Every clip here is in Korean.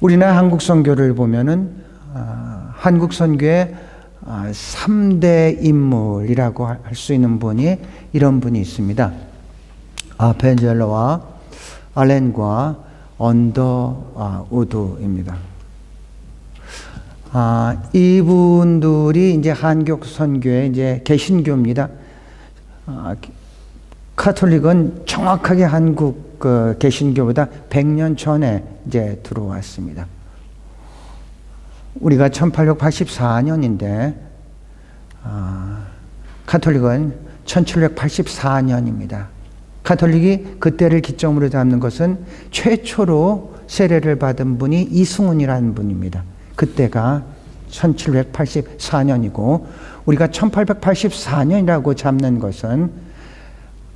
우리나라 한국 선교를 보면은 한국 선교의 3대 인물이라고 할 수 있는 분이 이런 분이 있습니다. 아펜젤러와 알렌과 언더우드입니다. 이분들이 이제 한국 선교의 이제 개신교입니다. 카톨릭은 정확하게 한국 개신교보다 100년 전에 이제 들어왔습니다. 우리가 1884년인데 카톨릭은 1784년입니다. 카톨릭이 그때를 기점으로 잡는 것은 최초로 세례를 받은 분이 이승훈이라는 분입니다. 그때가 1784년이고 우리가 1884년이라고 잡는 것은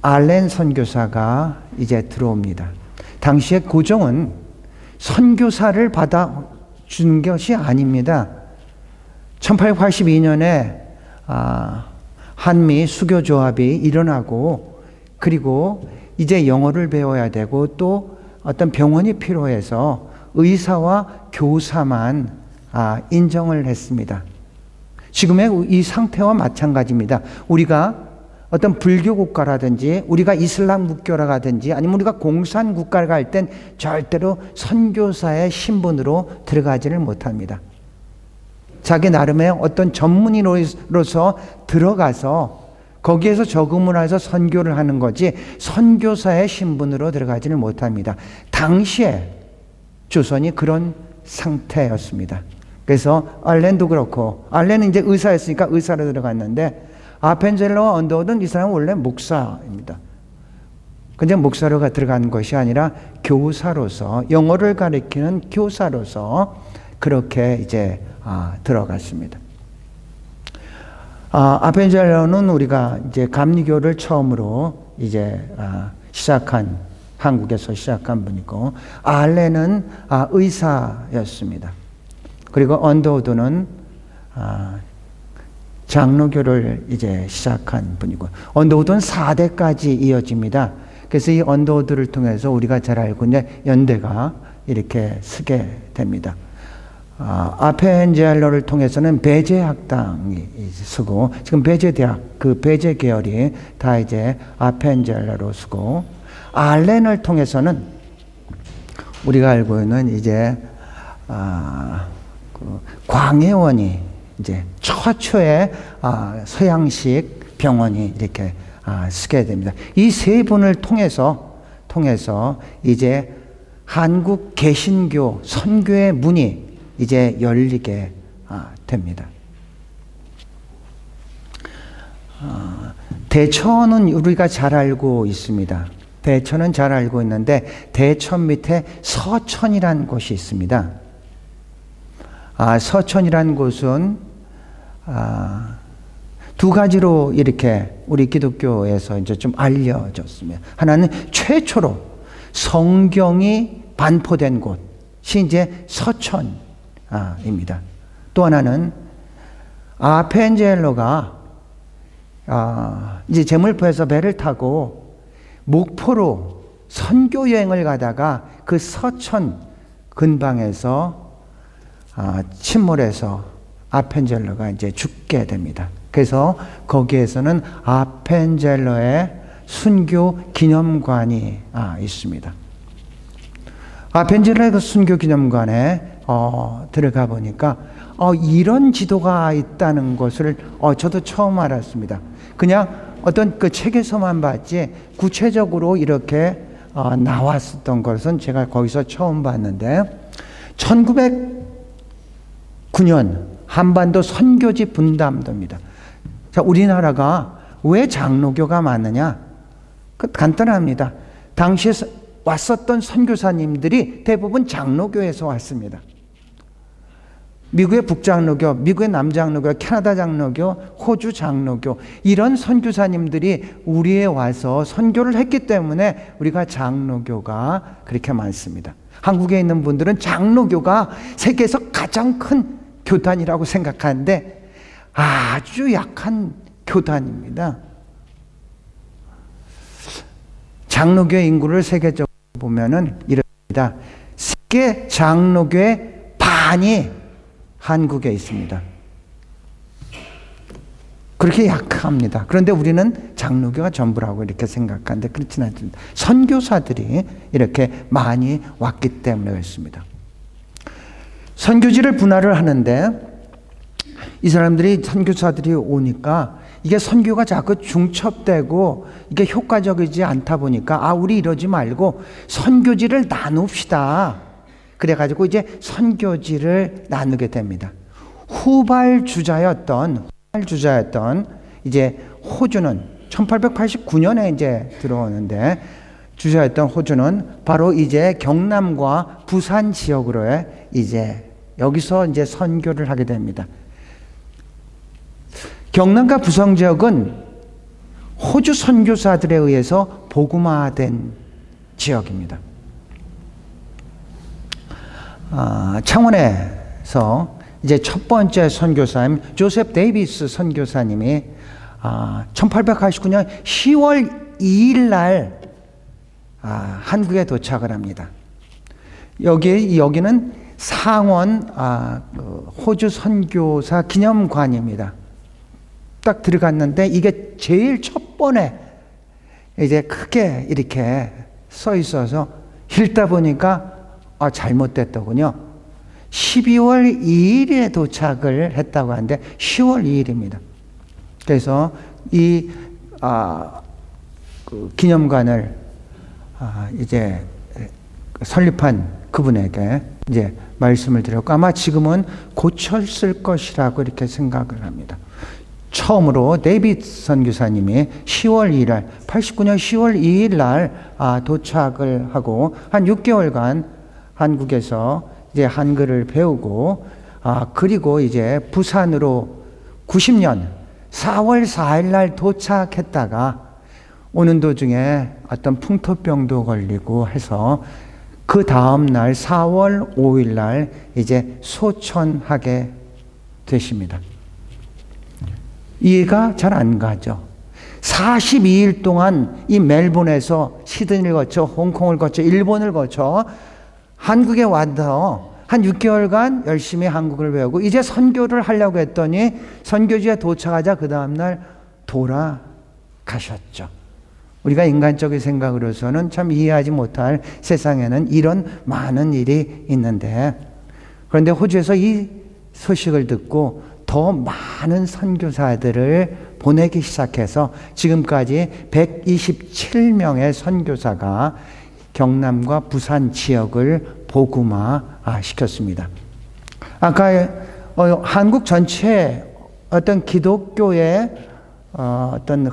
알렌 선교사가 이제 들어옵니다. 당시에 고종은 선교사를 받아준 것이 아닙니다. 1882년에 한미 수교조합이 일어나고 그리고 이제 영어를 배워야 되고 또 어떤 병원이 필요해서 의사와 교사만 인정을 했습니다. 지금의 이 상태와 마찬가지입니다. 우리가 어떤 불교 국가라든지 우리가 이슬람 국가라든지 아니면 우리가 공산 국가를 갈 땐 절대로 선교사의 신분으로 들어가지를 못합니다. 자기 나름의 어떤 전문의로서 들어가서 거기에서 적응을 해서 선교를 하는 거지 선교사의 신분으로 들어가지는 못합니다. 당시에 조선이 그런 상태였습니다. 그래서 알렌도 그렇고 알렌은 이제 의사였으니까 의사로 들어갔는데 아펜젤러와 언더우드는 이 사람은 원래 목사입니다. 근데 목사로 들어간 것이 아니라 교사로서 영어를 가르치는 교사로서 그렇게 이제 들어갔습니다. 아펜젤러는 우리가 이제 감리교를 처음으로 이제 시작한 한국에서 시작한 분이고 알렌은 의사였습니다. 그리고 언더우드는 장로교를 이제 시작한 분이고 언더우드는 4대까지 이어집니다. 그래서 이 언더우드를 통해서 우리가 잘 알고 있는 연대가 이렇게 서게 됩니다. 아펜젤러를 통해서는 배제 학당이 서고 지금 배제 대학 그 배제 계열이 다 이제 아펜젤러로 서고 알렌을 통해서는 우리가 알고 있는 이제 광해원이 이제 최초의 서양식 병원이 이렇게 서게 됩니다. 이 세 분을 통해서 이제 한국 개신교 선교의 문이 이제 열리게 됩니다. 대천은 우리가 잘 알고 있습니다. 대천은 잘 알고 있는데 대천 밑에 서천이라는 곳이 있습니다. 서천이라는 곳은 두 가지로 이렇게 우리 기독교에서 이제 좀 알려졌습니다. 하나는 최초로 성경이 반포된 곳이 이제 서천입니다. 또 하나는 아펜젤러가 이제 제물포에서 배를 타고 목포로 선교 여행을 가다가 그 서천 근방에서 침몰해서 아펜젤러가 이제 죽게 됩니다. 그래서 거기에서는 아펜젤러의 순교 기념관이 있습니다. 아펜젤러의 그 순교 기념관에 들어가 보니까 이런 지도가 있다는 것을 저도 처음 알았습니다. 그냥 어떤 그 책에서만 봤지 구체적으로 이렇게 나왔었던 것은 제가 거기서 처음 봤는데 1909년 한반도 선교지 분담도입니다. 자, 우리나라가 왜 장로교가 많느냐? 간단합니다. 당시에 왔었던 선교사님들이 대부분 장로교에서 왔습니다. 미국의 북장로교, 미국의 남장로교, 캐나다 장로교, 호주 장로교 이런 선교사님들이 우리에 와서 선교를 했기 때문에 우리가 장로교가 그렇게 많습니다. 한국에 있는 분들은 장로교가 세계에서 가장 큰 교단이라고 생각하는데 아주 약한 교단입니다. 장로교 인구를 세계적으로 보면은 이렇습니다. 게 장로교의 반이 한국에 있습니다. 그렇게 약합니다. 그런데 우리는 장로교가 전부라고 이렇게 생각하는데 그렇지는 않습니다. 선교사들이 이렇게 많이 왔기 때문에 그렇습니다. 선교지를 분할을 하는데 이 사람들이 선교사들이 오니까 이게 선교가 자꾸 중첩되고 이게 효과적이지 않다 보니까 우리 이러지 말고 선교지를 나눕시다. 그래가지고 이제 선교지를 나누게 됩니다. 후발주자였던 이제 호주는 1889년에 이제 들어오는데 주자였던 호주는 바로 이제 경남과 부산 지역으로의 이제 여기서 이제 선교를 하게 됩니다. 경남과 부산 지역은 호주 선교사들에 의해서 복음화된 지역입니다. 창원에서 이제 첫 번째 선교사님 조셉 데이비스 선교사님이 1889년 10월 2일 날 한국에 도착을 합니다. 여기는 상원 호주 선교사 기념관입니다. 딱 들어갔는데 이게 제일 첫 번에 이제 크게 이렇게 써 있어서 읽다 보니까 잘못됐더군요. 12월 2일에 도착을 했다고 하는데 10월 2일입니다. 그래서 이 그 기념관을 이제 설립한 그분에게 이제 말씀을 드렸고 아마 지금은 고쳤을 것이라고 이렇게 생각을 합니다. 처음으로 데이비드 선교사님이 10월 2일 날 89년 10월 2일 날 도착을 하고 한 6개월간 한국에서 이제 한글을 배우고 그리고 이제 부산으로 90년 4월 4일 날 도착했다가 오는 도중에 어떤 풍토병도 걸리고 해서 그 다음 날 4월 5일 날 이제 소천하게 되십니다. 이해가 잘 안 가죠. 42일 동안 이 멜본에서 시드니를 거쳐 홍콩을 거쳐 일본을 거쳐 한국에 와서 한 6개월간 열심히 한국을 배우고 이제 선교를 하려고 했더니 선교지에 도착하자 그 다음날 돌아가셨죠. 우리가 인간적인 생각으로서는 참 이해하지 못할 세상에는 이런 많은 일이 있는데 그런데 호주에서 이 소식을 듣고 더 많은 선교사들을 보내기 시작해서 지금까지 127명의 선교사가 경남과 부산 지역을 복음화 시켰습니다. 아까 한국 전체 어떤 기독교의 어떤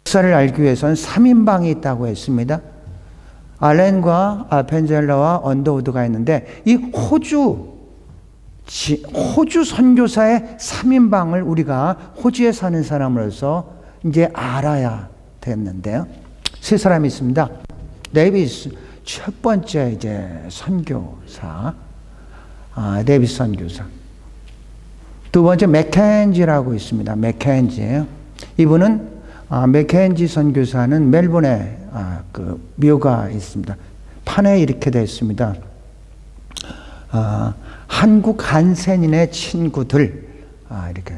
역사를 알기 위해서는 3인방이 있다고 했습니다. 알렌과 펜젤러와 언더우드가 있는데 이 호주 선교사의 3인방을 우리가 호주에 사는 사람으로서 이제 알아야 됐는데요. 세 사람이 있습니다. 데이비스 첫 번째 이제 선교사, 데이비스 선교사. 두 번째 맥켄지라고 있습니다. 맥켄지. 이분은 맥켄지 선교사는 멜본에 그 묘가 있습니다. 판에 이렇게 되어 있습니다. 한국 한센인의 친구들 이렇게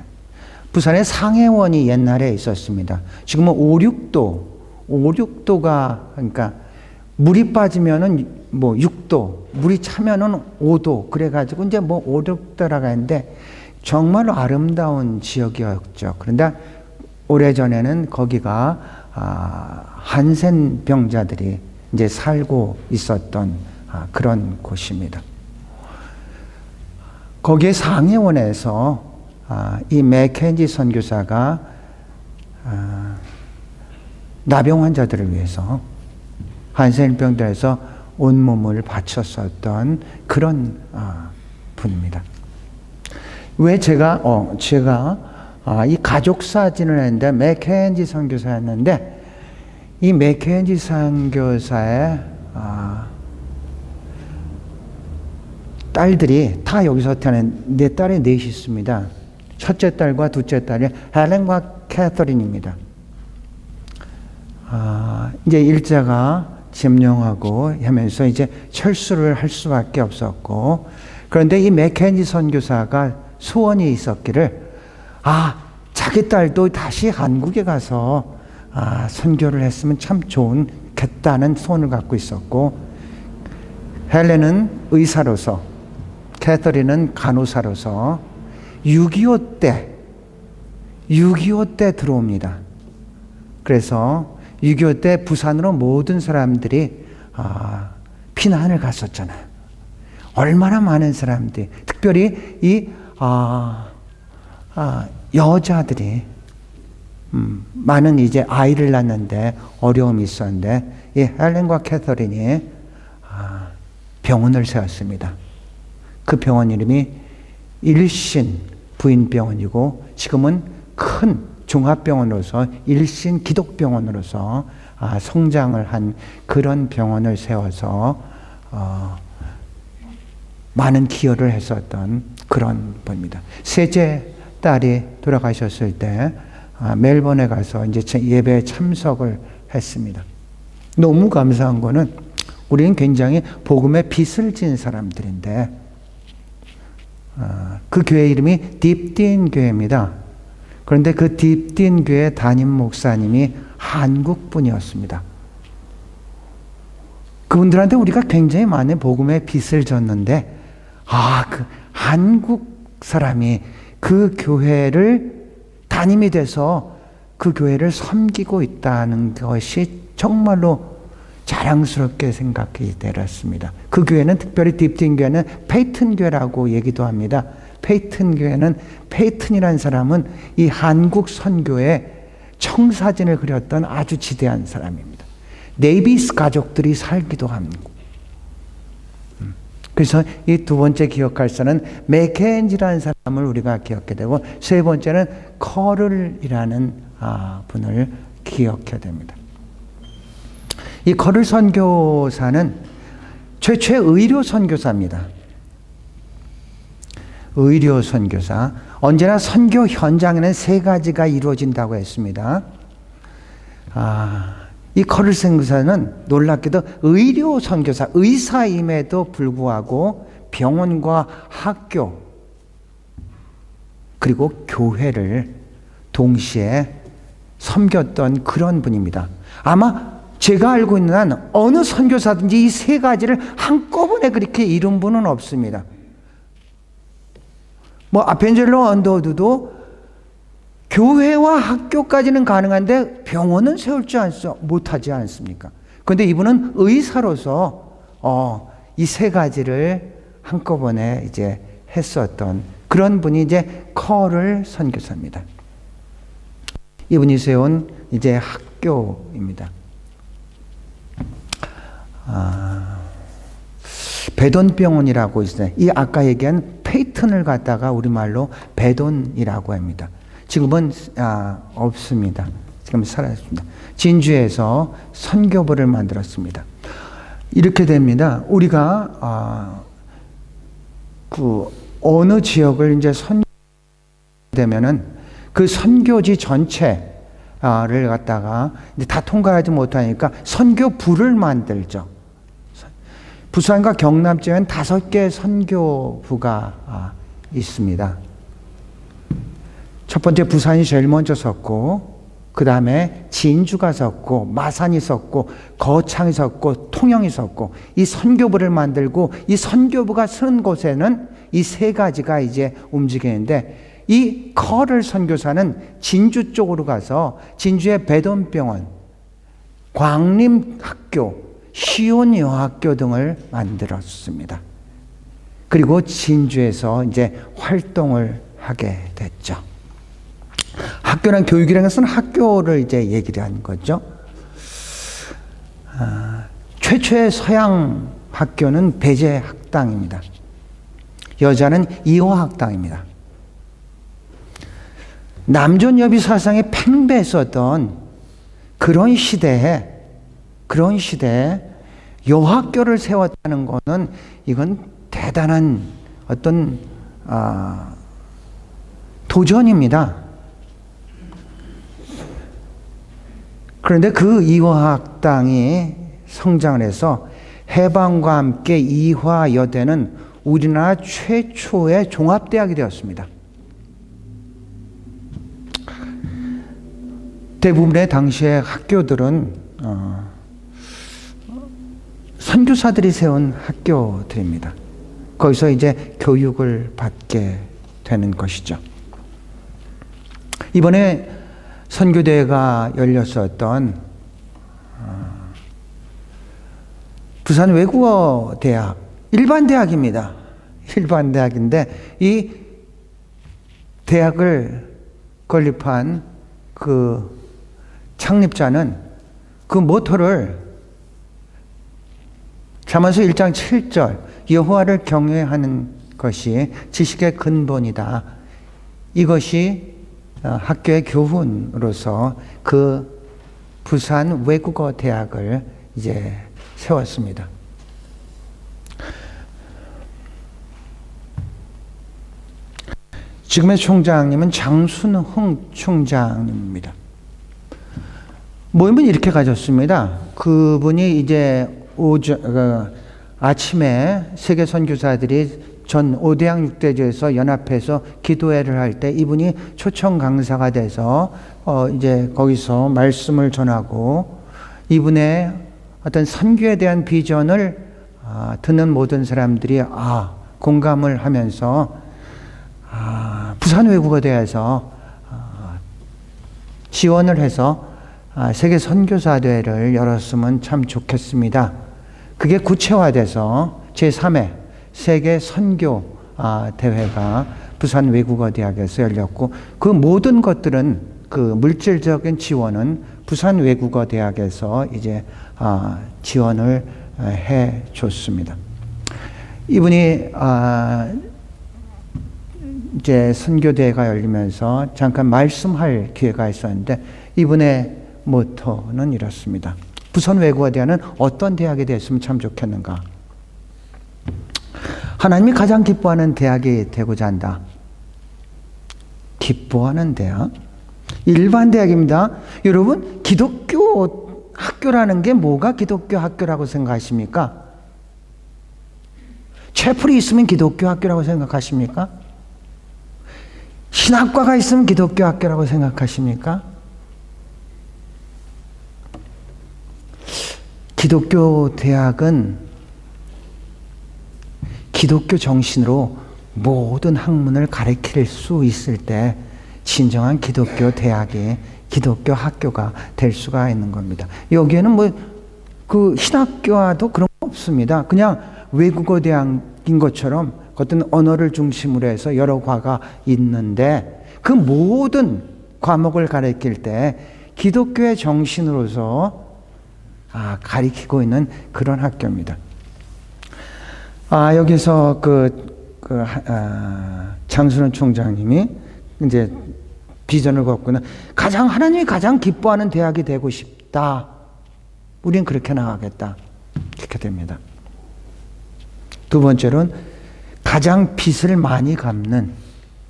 부산에 상해원이 옛날에 있었습니다. 지금은 5,6도가 그러니까 물이 빠지면은 뭐 6도, 물이 차면은 5도 그래가지고 이제 뭐 5, 6도라고 했는데 정말 아름다운 지역이었죠. 그런데 오래전에는 거기가 한센 병자들이 이제 살고 있었던 그런 곳입니다. 거기에 상해원에서 이 맥켄지 선교사가 나병 환자들을 위해서 한센병들에서 온몸을 바쳤었던 그런 분입니다. 왜 제가 이 가족 사진을 했는데 맥켄지 선교사였는데 이 맥켄지 선교사의 딸들이 다 여기서 태어난 네 딸이 넷이 있습니다. 첫째 딸과 둘째 딸이 헬렌과 캐서린입니다. 이제 일자가 점령하고 하면서 이제 철수를 할 수밖에 없었고, 그런데 이 맥켄지 선교사가 소원이 있었기를, 자기 딸도 다시 한국에 가서 선교를 했으면 참 좋겠다는 소원을 갖고 있었고, 헬렌은 의사로서, 캐서린은 간호사로서 6.25 때 들어옵니다. 그래서 6.25 때 부산으로 모든 사람들이 피난을 갔었잖아요. 얼마나 많은 사람들이, 특별히 이 여자들이 많은 이제 아이를 낳는데 어려움이 있었는데, 이 헬렌과 캐서린이 병원을 세웠습니다. 그 병원 이름이 일신 부인병원이고, 지금은 큰 종합병원으로서 일신 기독병원으로서 성장을 한 그런 병원을 세워서 많은 기여를 했었던 그런 분입니다. 셋째 딸이 돌아가셨을 때 멜번에 가서 이제 예배에 참석을 했습니다. 너무 감사한 거는, 우리는 굉장히 복음의 빚을 진 사람들인데, 그 교회 이름이 딥딘 교회입니다. 그런데 그 딥딘 교회 담임 목사님이 한국 분이었습니다. 그분들한테 우리가 굉장히 많은 복음의 빚을 졌는데, 그 한국 사람이 그 교회를 담임이 돼서 그 교회를 섬기고 있다는 것이 정말로 자랑스럽게 생각이 되었습니다. 그 교회는, 특별히 딥딘 교회는 페이튼 교회라고 얘기도 합니다. 페이튼 교회는, 페이튼이라는 사람은 이 한국 선교의 청사진을 그렸던 아주 지대한 사람입니다. 네이비스 가족들이 살기도 합니다. 그래서 이 두 번째 기억할 사람은 맥켄지라는 사람을 우리가 기억해야 되고, 세 번째는 커를이라는 분을 기억해야 됩니다. 이 커를 선교사는 최초의 의료 선교사입니다. 의료 선교사. 언제나 선교 현장에는 세 가지가 이루어진다고 했습니다. 이 커를 선교사는 놀랍게도 의료 선교사, 의사임에도 불구하고 병원과 학교 그리고 교회를 동시에 섬겼던 그런 분입니다. 아마 제가 알고 있는 한 어느 선교사든지 이 세 가지를 한꺼번에 그렇게 이룬 분은 없습니다. 아펜젤로 언더우드도 교회와 학교까지는 가능한데 병원은 세울 줄 못하지 않습니까? 그런데 이분은 의사로서 이 세 가지를 한꺼번에 이제 했었던 그런 분이 이제 커를 선교사입니다. 이분이 세운 이제 학교입니다. 베돈병원이라고 있어요. 이 아까 얘기한 페이튼을 갖다가 우리말로 베돈이라고 합니다. 지금은 없습니다. 지금 사라졌습니다. 진주에서 선교부를 만들었습니다. 이렇게 됩니다. 우리가 그 어느 지역을 이제 선교되면은 그 선교지 전체를 갖다가 이제 다 통과하지 못하니까 선교부를 만들죠. 부산과 경남 지역엔 5개 선교부가 있습니다. 첫 번째 부산이 제일 먼저 섰고, 그 다음에 진주가 섰고, 마산이 섰고, 거창이 섰고, 통영이 섰고, 이 선교부를 만들고, 이 선교부가 서는 곳에는 이 세 가지가 이제 움직이는데, 이 커를 선교사는 진주 쪽으로 가서 진주의 베돈병원, 광림학교, 시온여학교 등을 만들었습니다. 그리고 진주에서 이제 활동을 하게 됐죠. 학교란 교육이라는 것은 학교를 이제 얘기를 한 거죠. 최초의 서양 학교는 배제학당입니다. 여자는 이화학당입니다. 남존여비 사상에 팽배했었던 그런 시대에 여학교를 세웠다는 것은 이건 대단한 어떤 도전입니다. 그런데 그 이화학당이 성장을 해서 해방과 함께 이화여대는 우리나라 최초의 종합대학이 되었습니다. 대부분의 당시의 학교들은 선교사들이 세운 학교들입니다. 거기서 이제 교육을 받게 되는 것이죠. 이번에 선교대회가 열렸었던 부산 외국어대학, 일반 대학입니다. 일반 대학인데 이 대학을 건립한 그 창립자는 그 모토를 잠언서 1장 7절 여호와를 경외하는 것이 지식의 근본이다. 이것이 학교의 교훈으로서 그 부산 외국어 대학을 이제 세웠습니다. 지금의 총장님은 장순흥 총장님입니다. 모임은 이렇게 가졌습니다. 그분이 이제 아침에 세계 선교사들이 전 5대양 6대주에서 연합해서 기도회를 할 때 이분이 초청 강사가 돼서 이제 거기서 말씀을 전하고 이분의 어떤 선교에 대한 비전을 듣는 모든 사람들이 공감을 하면서 부산 외국어대에서 지원을 해서 세계 선교사대회를 열었으면 참 좋겠습니다. 그게 구체화돼서 제3회 세계 선교 대회가 부산 외국어대학에서 열렸고 그 모든 것들은 그 물질적인 지원은 부산 외국어대학에서 이제 지원을 해 줬습니다. 이분이 이제 선교대회가 열리면서 잠깐 말씀할 기회가 있었는데 이분의 모토는 이렇습니다. 부산 외국어대학은 어떤 대학이 됐으면 참 좋겠는가? 하나님이 가장 기뻐하는 대학이 되고자 한다. 기뻐하는 대학? 일반 대학입니다. 여러분, 기독교 학교라는 게 뭐가 기독교 학교라고 생각하십니까? 채플이 있으면 기독교 학교라고 생각하십니까? 신학과가 있으면 기독교 학교라고 생각하십니까? 기독교 대학은 기독교 정신으로 모든 학문을 가르칠 수 있을 때 진정한 기독교 대학이 기독교 학교가 될 수가 있는 겁니다. 여기에는 그 신학교와도 그런 거 없습니다. 그냥 외국어 대학인 것처럼 어떤 언어를 중심으로 해서 여러 과가 있는데 그 모든 과목을 가르칠 때 기독교의 정신으로서 가리키고 있는 그런 학교입니다. 여기서 장순원 총장님이 이제 비전을 갖고는 하나님이 가장 기뻐하는 대학이 되고 싶다. 우린 그렇게 나가겠다. 이렇게 됩니다. 두 번째로는 가장 빚을 많이 갚는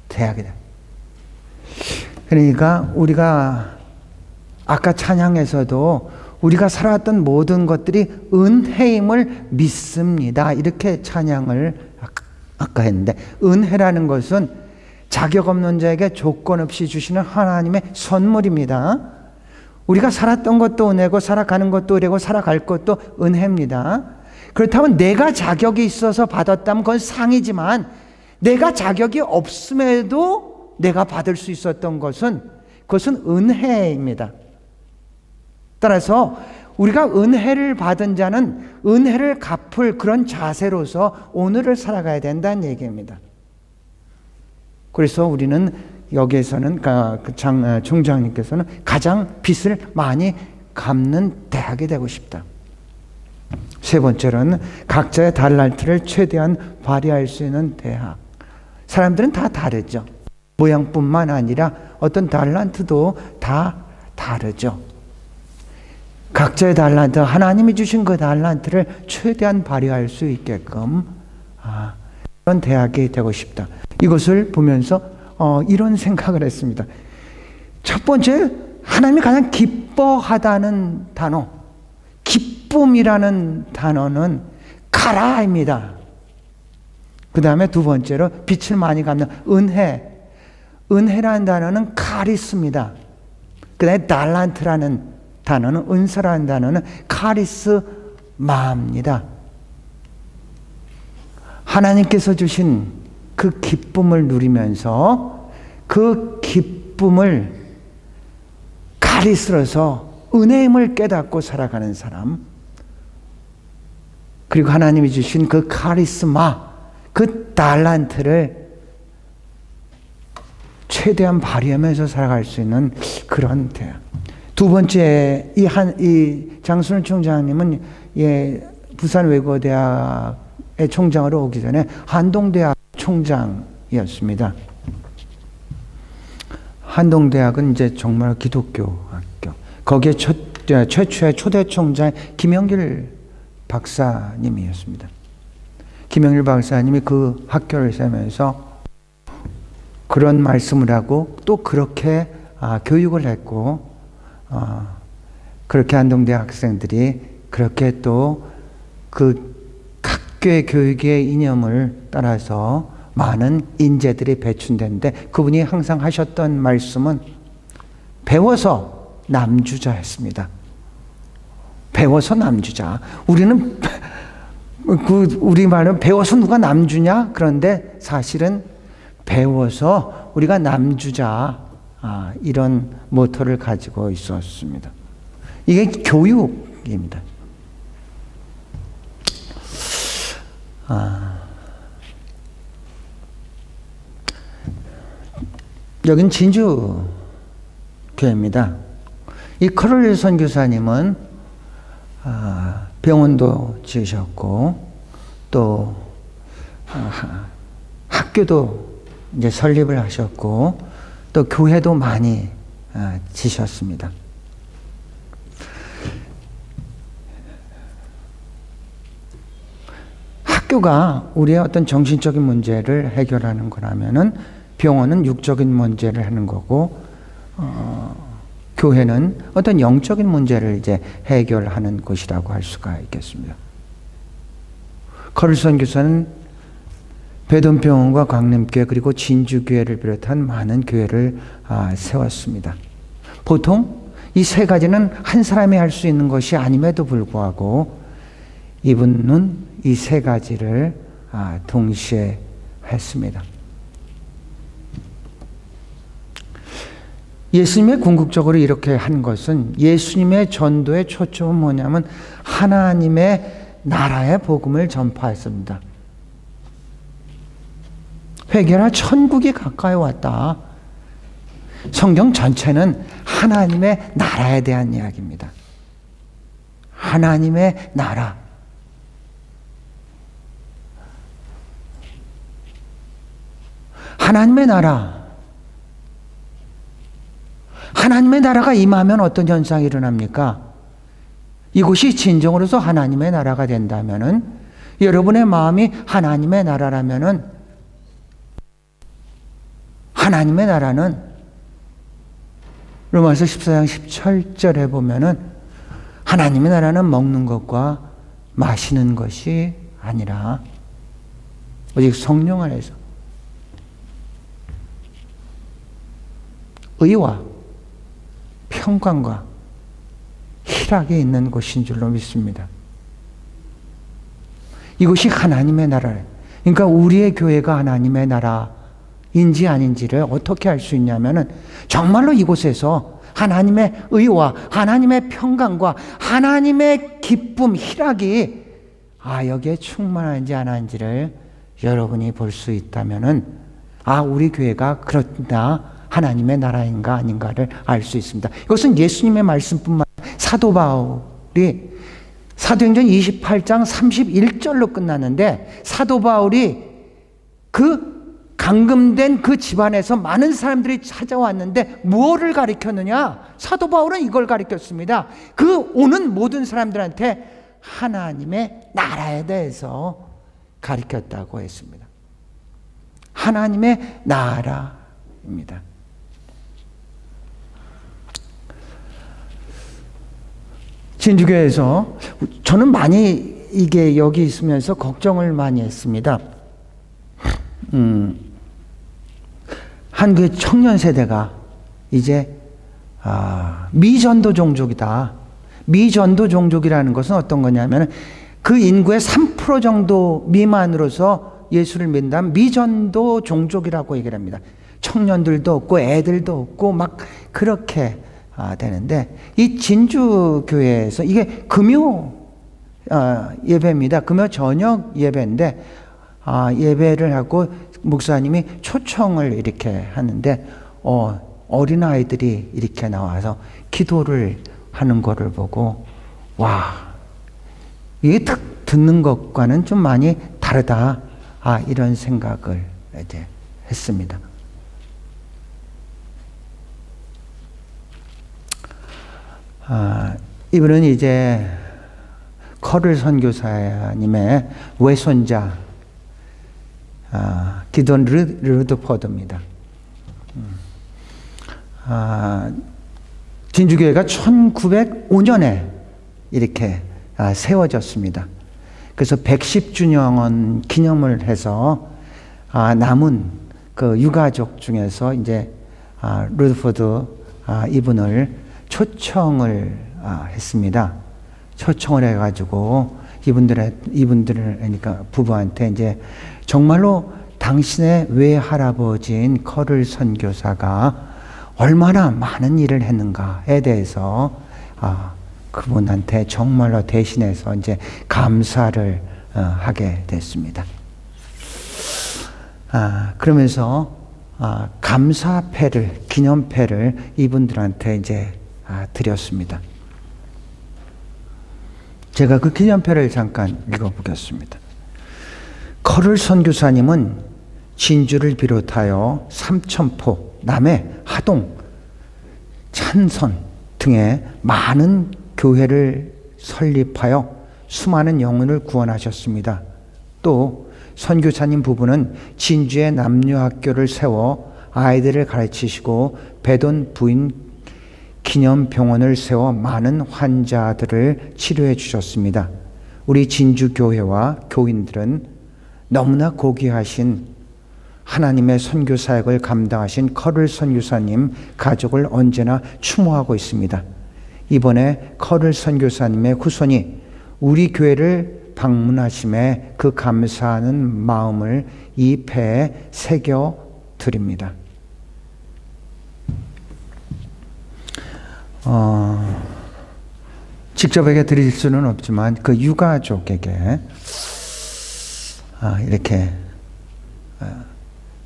대학이다. 그러니까 우리가 아까 찬양에서도 우리가 살아왔던 모든 것들이 은혜임을 믿습니다. 이렇게 찬양을 아까 했는데 은혜라는 것은 자격 없는 자에게 조건 없이 주시는 하나님의 선물입니다. 우리가 살았던 것도 은혜고 살아가는 것도 은혜고 살아갈 것도 은혜입니다. 그렇다면 내가 자격이 있어서 받았다면 그건 상이지만 내가 자격이 없음에도 내가 받을 수 있었던 그것은 은혜입니다. 따라서 우리가 은혜를 받은 자는 은혜를 갚을 그런 자세로서 오늘을 살아가야 된다는 얘기입니다. 그래서 우리는 여기에서는 총장님께서는 가장 빚을 많이 갚는 대학이 되고 싶다. 세 번째로는 각자의 달란트를 최대한 발휘할 수 있는 대학. 사람들은 다 다르죠. 모양뿐만 아니라 어떤 달란트도 다 다르죠. 각자의 달란트, 하나님이 주신 그 달란트를 최대한 발휘할 수 있게끔 그런 대학이 되고 싶다. 이것을 보면서 이런 생각을 했습니다. 첫 번째, 하나님이 가장 기뻐하다는 단어. 기쁨이라는 단어는 가라입니다. 그 다음에 두 번째로 빛을 많이 갚는 은혜. 은혜라는 단어는 카리스입니다. 그 다음에 달란트라는 단어는, 은사라는 단어는 카리스마입니다. 하나님께서 주신 그 기쁨을 누리면서 그 기쁨을 카리스로서 은혜임을 깨닫고 살아가는 사람, 그리고 하나님이 주신 그 카리스마, 그 달란트를 최대한 발휘하면서 살아갈 수 있는 그런 대학. 두 번째, 이 장순원 총장님은 부산외고대학의 총장으로 오기 전에 한동대학 총장이었습니다. 한동대학은 이제 정말 기독교 학교. 거기에 최초의 초대 총장 김영길 박사님이었습니다. 김영길 박사님이 그 학교를 세우면서 그런 말씀을 하고 또 그렇게 교육을 했고, 그렇게 한동대학 학생들이 그렇게 또 그 학교의 교육의 이념을 따라서 많은 인재들이 배출됐는데, 그분이 항상 하셨던 말씀은 배워서 남주자였습니다. 배워서 남주자. 우리는 우리 말은 배워서 누가 남주냐? 그런데 사실은 배워서 우리가 남주자, 이런 모토를 가지고 있었습니다. 이게 교육입니다. 여긴 진주 교회입니다. 이 커럴 선교사님은 병원도 지으셨고 또 학교도 이제 설립을 하셨고 또 교회도 많이 지셨습니다. 학교가 우리의 어떤 정신적인 문제를 해결하는 거라면은 병원은 육적인 문제를 하는 거고, 교회는 어떤 영적인 문제를 이제 해결하는 곳이라고 할 수가 있겠습니다. 커럴 선교사는 배돈병원과 강림교회 그리고 진주교회를 비롯한 많은 교회를 세웠습니다. 보통 이 세 가지는 한 사람이 할 수 있는 것이 아님에도 불구하고 이분은 이 세 가지를 동시에 했습니다. 예수님의 궁극적으로 이렇게 한 것은, 예수님의 전도의 초점은 뭐냐면 하나님의 나라의 복음을 전파했습니다. 회개하라, 천국이 가까이 왔다. 성경 전체는 하나님의 나라에 대한 이야기입니다. 하나님의 나라. 하나님의 나라. 하나님의 나라가 임하면 어떤 현상이 일어납니까? 이곳이 진정으로서 하나님의 나라가 된다면은, 여러분의 마음이 하나님의 나라라면은, 하나님의 나라는 로마서 14장 17절에 보면은 하나님의 나라는 먹는 것과 마시는 것이 아니라 오직 성령 안에서 의와 평강과 희락이 있는 곳인 줄로 믿습니다. 이것이 하나님의 나라예요. 그러니까 우리의 교회가 하나님의 나라인지 아닌지를 어떻게 알 수 있냐면은 정말로 이곳에서 하나님의 의와 하나님의 평강과 하나님의 기쁨, 희락이 여기에 충만한지 안 한지를 여러분이 볼 수 있다면은 우리 교회가 그렇다, 하나님의 나라인가 아닌가를 알 수 있습니다. 이것은 예수님의 말씀뿐만 아니라 사도 바울이 사도행전 28장 31절로 끝나는데, 사도 바울이 그 감금된 그 집안에서 많은 사람들이 찾아왔는데 무엇을 가르쳤느냐? 사도 바울은 이걸 가르쳤습니다. 그 오는 모든 사람들한테 하나님의 나라에 대해서 가르쳤다고 했습니다. 하나님의 나라입니다. « 진주교회에서 저는 많이 이게 여기 있으면서 걱정을 많이 했습니다. 한국의 청년 세대가 이제 미전도 종족이다. 미전도 종족이라는 것은 어떤 거냐면 그 인구의 3% 정도 미만으로서 예수를 믿는다면 미전도 종족이라고 얘기를 합니다. 청년들도 없고 애들도 없고 막 그렇게 되는데, 이 진주교회에서 이게 금요 예배입니다. 금요 저녁 예배인데 예배를 하고 목사님이 초청을 이렇게 하는데 어린아이들이 이렇게 나와서 기도를 하는 거를 보고, 와, 이게 듣는 것과는 좀 많이 다르다. 이런 생각을 이제 했습니다. 이분은 이제 커를 선교사님의 외손자 기돈 르드포드입니다. 진주교회가 1905년에 이렇게 세워졌습니다. 그래서 110주년 기념을 해서 남은 그 유가족 중에서 이제 르드포드 이분을 초청을 했습니다. 초청을 해가지고 이분들을 그러니까 부부한테 이제 정말로 당신의 외할아버지인 커를 선교사가 얼마나 많은 일을 했는가에 대해서 그분한테 정말로 대신해서 이제 감사를 하게 됐습니다. 그러면서 감사패를, 기념패를 이분들한테 이제 드렸습니다. 제가 그 기념패를 잠깐 읽어보겠습니다. 커를 선교사님은 진주를 비롯하여 삼천포, 남해, 하동, 찬선 등의 많은 교회를 설립하여 수많은 영혼을 구원하셨습니다. 또 선교사님 부부는 진주에 남녀학교를 세워 아이들을 가르치시고 배돈 부인 기념병원을 세워 많은 환자들을 치료해 주셨습니다. 우리 진주교회와 교인들은 너무나 고귀하신 하나님의 선교사역을 감당하신 커를 선교사님 가족을 언제나 추모하고 있습니다. 이번에 커를 선교사님의 후손이 우리 교회를 방문하심에 그 감사하는 마음을 이 패에 새겨 드립니다. 직접에게 드릴 수는 없지만 그 유가족에게 이렇게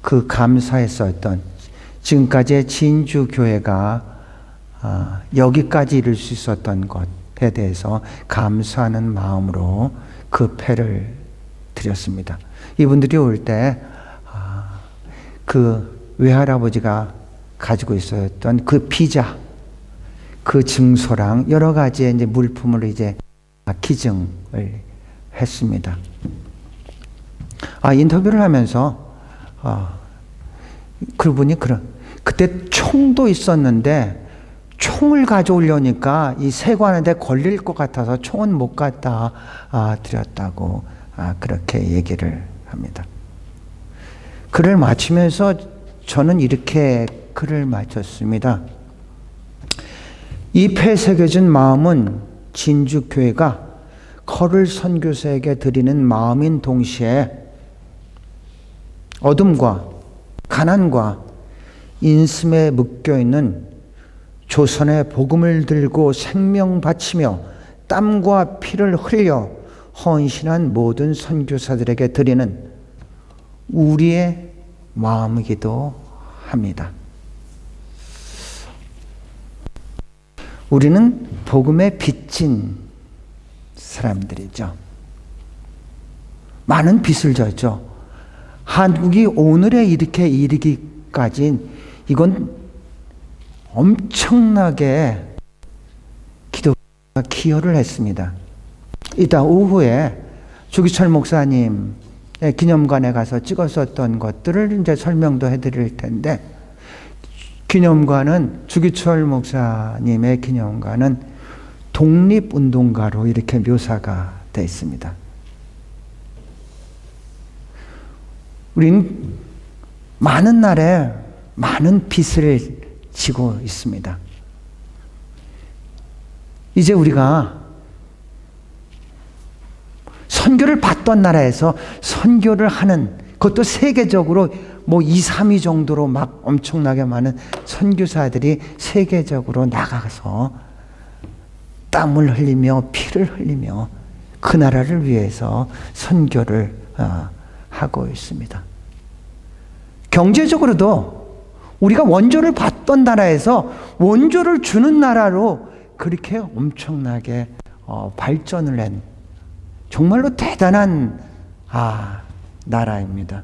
그 감사했었던 지금까지의 진주교회가 여기까지 이룰 수 있었던 것에 대해서 감사하는 마음으로 그 패를 드렸습니다. 이분들이 올 때 그 외할아버지가 가지고 있었던 그 비자, 그 증서랑 여러 가지의 이제 물품을 이제 기증을 했습니다. 인터뷰를 하면서 그분이 그때 총도 있었는데 총을 가져오려니까 이 세관한테 걸릴 것 같아서 총은 못 갖다 드렸다고 그렇게 얘기를 합니다. 글을 마치면서 저는 이렇게 글을 마쳤습니다. 이 패에 새겨진 마음은 진주교회가 커를 선교사에게 드리는 마음인 동시에 어둠과 가난과 인심에 묶여있는 조선의 복음을 들고 생명 바치며 땀과 피를 흘려 헌신한 모든 선교사들에게 드리는 우리의 마음이기도 합니다. 우리는 복음에 빚진 사람들이죠. 많은 빚을 졌죠. 한국이 오늘에 이렇게 이르기까지 이건 엄청나게 기도가 기여를 했습니다. 이따 오후에 주기철 목사님 기념관에 가서 찍었었던 것들을 이제 설명도 해드릴 텐데, 기념관은 주기철 목사님의 기념관은 독립운동가로 이렇게 묘사가 되어 있습니다. 우리는 많은 날에 많은 빚을 지고 있습니다. 이제 우리가 선교를 받던 나라에서 선교를 하는, 그것도 세계적으로 뭐 2, 3위 정도로 막 엄청나게 많은 선교사들이 세계적으로 나가서 땀을 흘리며 피를 흘리며 그 나라를 위해서 선교를 하고 있습니다. 경제적으로도 우리가 원조를 받던 나라에서 원조를 주는 나라로 그렇게 엄청나게 발전을 한 정말로 대단한 나라입니다.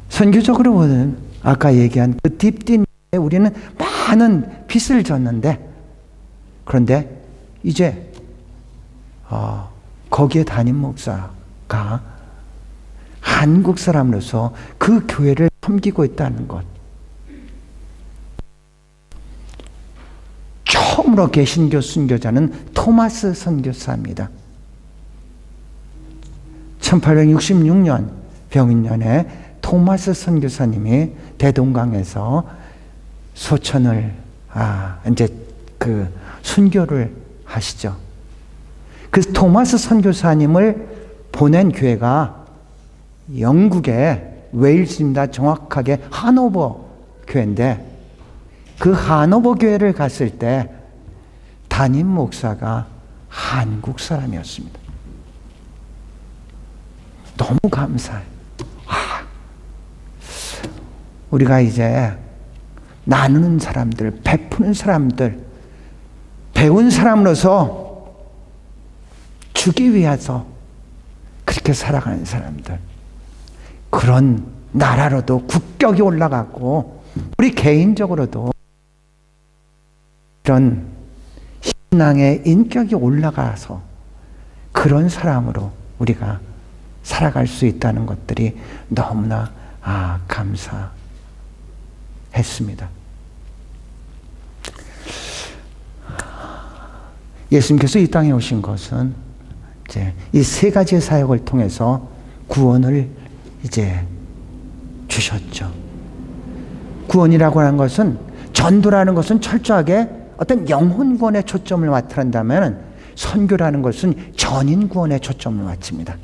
선교적으로 보는 아까 얘기한 그 딥딘에 우리는 많은 빚을 졌는데, 그런데 이제 거기에 담임 목사가 한국 사람으로서 그 교회를 섬기고 있다는 것, 처음으로 개신교 순교자는 토마스 선교사입니다. 1866년 병인년에 토마스 선교사님이 대동강에서 소천을 이제 그 순교를 하시죠. 그 토마스 선교사님을 보낸 교회가 영국의 웨일즈입니다. 정확하게 하노버 교회인데, 그 하노버 교회를 갔을 때 담임 목사가 한국 사람이었습니다. 너무 감사해요. 우리가 이제 나누는 사람들, 베푸는 사람들, 배운 사람으로서 주기 위해서 그렇게 살아가는 사람들, 그런 나라로도 국격이 올라가고 우리 개인적으로도 이런 신앙의 인격이 올라가서 그런 사람으로 우리가 살아갈 수 있다는 것들이 너무나 감사했습니다. 예수님께서 이 땅에 오신 것은 이제 이 세 가지의 사역을 통해서 구원을 이제 주셨죠. 구원이라고 하는 것은, 전도라는 것은 철저하게 어떤 영혼 구원에 초점을 맞춘다면, 선교라는 것은 전인 구원에 초점을 맞춥니다.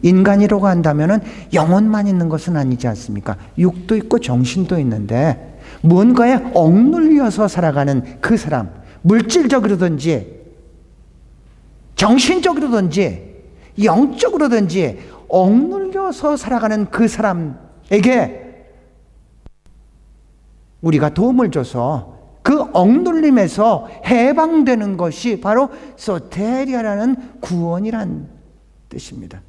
인간이라고 한다면 영혼만 있는 것은 아니지 않습니까? 육도 있고 정신도 있는데 무언가에 억눌려서 살아가는 그 사람, 물질적으로든지 정신적으로든지 영적으로든지 억눌려서 살아가는 그 사람에게 우리가 도움을 줘서 그 억눌림에서 해방되는 것이 바로 소테리아라는 구원이란 뜻입니다.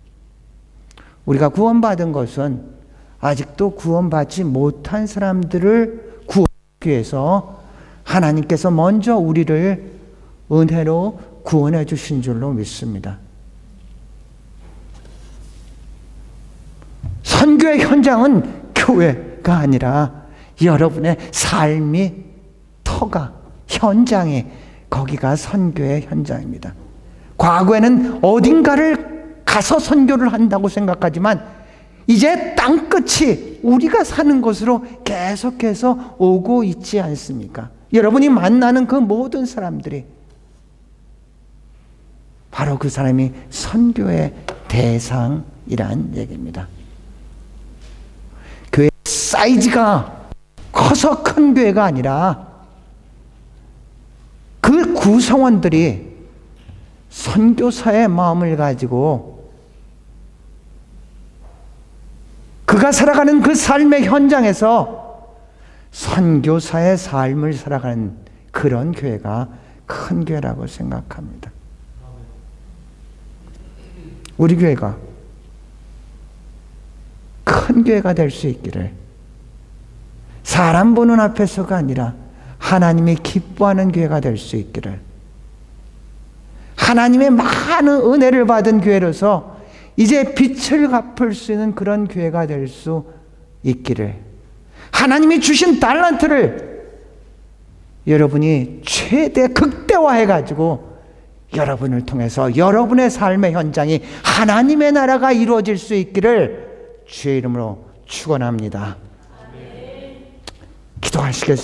우리가 구원받은 것은 아직도 구원받지 못한 사람들을 구원하기 위해서 하나님께서 먼저 우리를 은혜로 구원해 주신 줄로 믿습니다. 선교의 현장은 교회가 아니라 여러분의 삶이 터가, 현장이, 거기가 선교의 현장입니다. 과거에는 어딘가를 가서 선교를 한다고 생각하지만 이제 땅끝이 우리가 사는 곳으로 계속해서 오고 있지 않습니까? 여러분이 만나는 그 모든 사람들이 바로 그 사람이 선교의 대상이란 얘기입니다. 교회 사이즈가 커서 큰 교회가 아니라 그 구성원들이 선교사의 마음을 가지고 그가 살아가는 그 삶의 현장에서 선교사의 삶을 살아가는 그런 교회가 큰 교회라고 생각합니다. 우리 교회가 큰 교회가 될 수 있기를, 사람 보는 앞에서가 아니라 하나님이 기뻐하는 교회가 될 수 있기를, 하나님의 많은 은혜를 받은 교회로서 이제 빚을 갚을 수 있는 그런 교회가 될 수 있기를, 하나님이 주신 달란트를 여러분이 최대 극대화해가지고 여러분을 통해서 여러분의 삶의 현장이 하나님의 나라가 이루어질 수 있기를 주의 이름으로 축원합니다. 기도하시겠습니다.